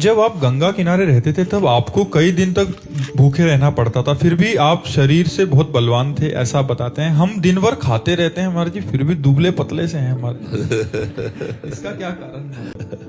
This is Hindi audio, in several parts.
जब आप गंगा किनारे रहते थे तब आपको कई दिन तक भूखे रहना पड़ता था, फिर भी आप शरीर से बहुत बलवान थे ऐसा बताते हैं। हम दिन भर खाते रहते हैं महाराज जी, फिर भी दुबले पतले से हैं हमारे। इसका क्या कारण है?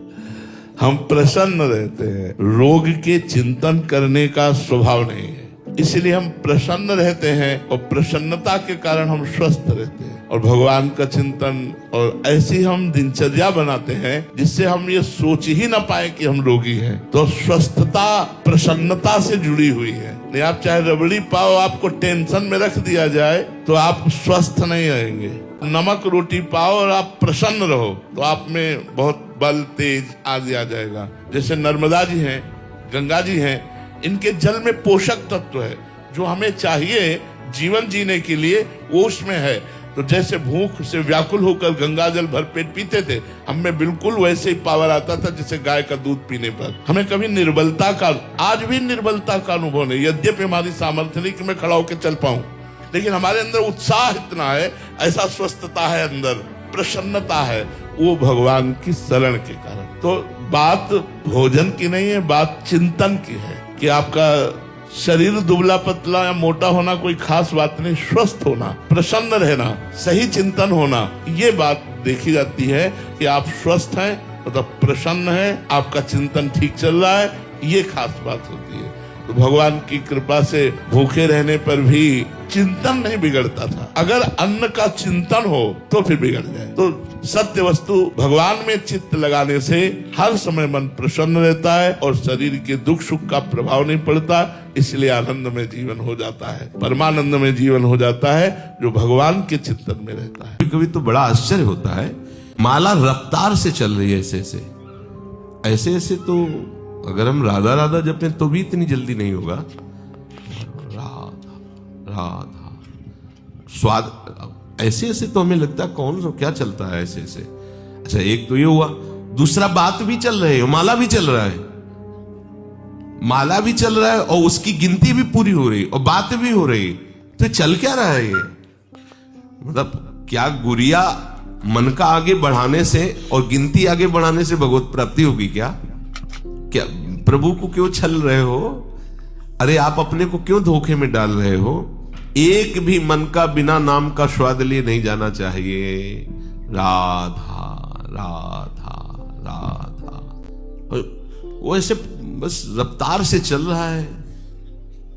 हम प्रसन्न रहते हैं, रोग के चिंतन करने का स्वभाव नहीं है, इसलिए हम प्रसन्न रहते हैं और प्रसन्नता के कारण हम स्वस्थ रहते हैं और भगवान का चिंतन और ऐसी हम दिनचर्या बनाते हैं जिससे हम ये सोच ही ना पाए कि हम रोगी हैं। तो स्वस्थता प्रसन्नता से जुड़ी हुई है। नहीं, आप चाहे रबड़ी पाओ, आपको टेंशन में रख दिया जाए तो आप स्वस्थ नहीं रहेंगे। नमक रोटी पाओ और आप प्रसन्न रहो तो आप में बहुत बल तेज आदि आ जाएगा। जैसे नर्मदा जी हैं, गंगा जी हैं, इनके जल में पोषक तत्व है जो हमें चाहिए जीवन जीने के लिए, वो उसमें है। तो जैसे भूख से व्याकुल होकर गंगा जल भरपेट पीते थे, हमें बिल्कुल वैसे ही पावर आता था जैसे गाय का दूध पीने पर। हमें कभी निर्बलता का, आज भी निर्बलता का अनुभव नहीं। यद्यपि हमारी सामर्थ्य नहीं कि मैं खड़ा होकर चल पाऊं, लेकिन हमारे अंदर उत्साह इतना है, ऐसा स्वस्थता है अंदर, प्रसन्नता है, वो भगवान की शरण के कारण। तो बात भोजन की नहीं है, बात चिंतन की है कि आपका शरीर दुबला पतला या मोटा होना कोई खास बात नहीं। स्वस्थ होना, प्रसन्न रहना, सही चिंतन होना, ये बात देखी जाती है कि आप स्वस्थ हैं मतलब प्रसन्न हैं, आपका चिंतन ठीक चल रहा है, ये खास बात होती है। तो भगवान की कृपा से भूखे रहने पर भी चिंतन नहीं बिगड़ता था। अगर अन्न का चिंतन हो तो फिर बिगड़ जाए। तो सत्य वस्तु भगवान में चित्त लगाने से हर समय मन प्रसन्न रहता है और शरीर के दुख सुख का प्रभाव नहीं पड़ता, इसलिए आनंद में जीवन हो जाता है, परमानंद में जीवन हो जाता है जो भगवान के चिंतन में रहता है। कभी तो बड़ा आश्चर्य होता है, माला रफ्तार से चल रही है, ऐसे ऐसे तो अगर हम राधा राधा जपें तो भी इतनी जल्दी नहीं होगा। राधा राधा स्वाद ऐसे ऐसे तो हमें लगता है कौन सा क्या चलता है ऐसे ऐसे। अच्छा, एक तो ये हुआ, दूसरा बात भी चल रही है, माला भी चल रहा है, माला भी चल रहा है और उसकी गिनती भी पूरी हो रही और बात भी हो रही। तो चल क्या रहा है ये? मतलब क्या गुरिया मन का आगे बढ़ाने से और गिनती आगे बढ़ाने से भगवत प्राप्ति होगी क्या? क्या प्रभु को क्यों छल रहे हो? अरे आप अपने को क्यों धोखे में डाल रहे हो? एक भी मन का बिना नाम का स्वाद लिए नहीं जाना चाहिए। राधा राधा राधा, वो ऐसे बस रफ्तार से चल रहा है,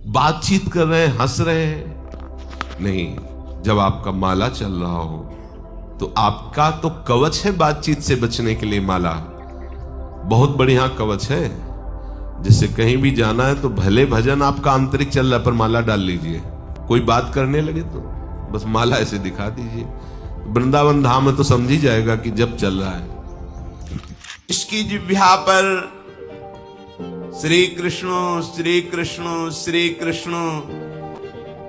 बातचीत कर रहे हैं, हंस रहे हैं। नहीं, जब आपका माला चल रहा हो तो आपका तो कवच है बातचीत से बचने के लिए। माला बहुत बढ़िया कवच है। जैसे कहीं भी जाना है तो भले भजन आपका आंतरिक चल रहा है पर माला डाल लीजिए, कोई बात करने लगे तो बस माला ऐसे दिखा दीजिए। वृंदावन धाम है तो समझ ही जाएगा कि जब चल रहा है। इसकी जिह्वा पर श्री कृष्ण श्री कृष्ण श्री कृष्ण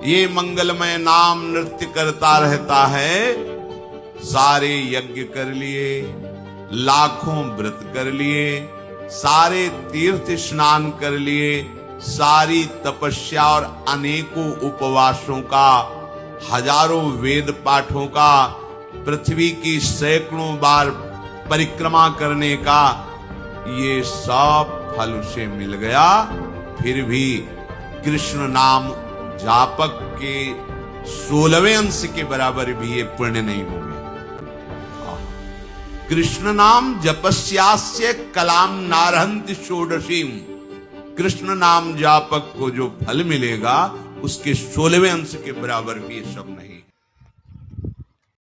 ये मंगलमय नाम नृत्य करता रहता है। सारे यज्ञ कर लिए, लाखों व्रत कर लिए, सारे तीर्थ स्नान कर लिए, सारी तपस्या और अनेकों उपवासों का, हजारों वेद पाठों का, पृथ्वी की सैकड़ों बार परिक्रमा करने का, ये सब फल उसे मिल गया। फिर भी कृष्ण नाम जापक के 16वें अंश के बराबर भी ये पुण्य नहीं होगा। कृष्ण नाम जपस्यास्य कलाम नारहंति षोडशीम, कृष्ण नाम जापक को जो फल मिलेगा उसके 16वें अंश के बराबर भी ये सब नहीं।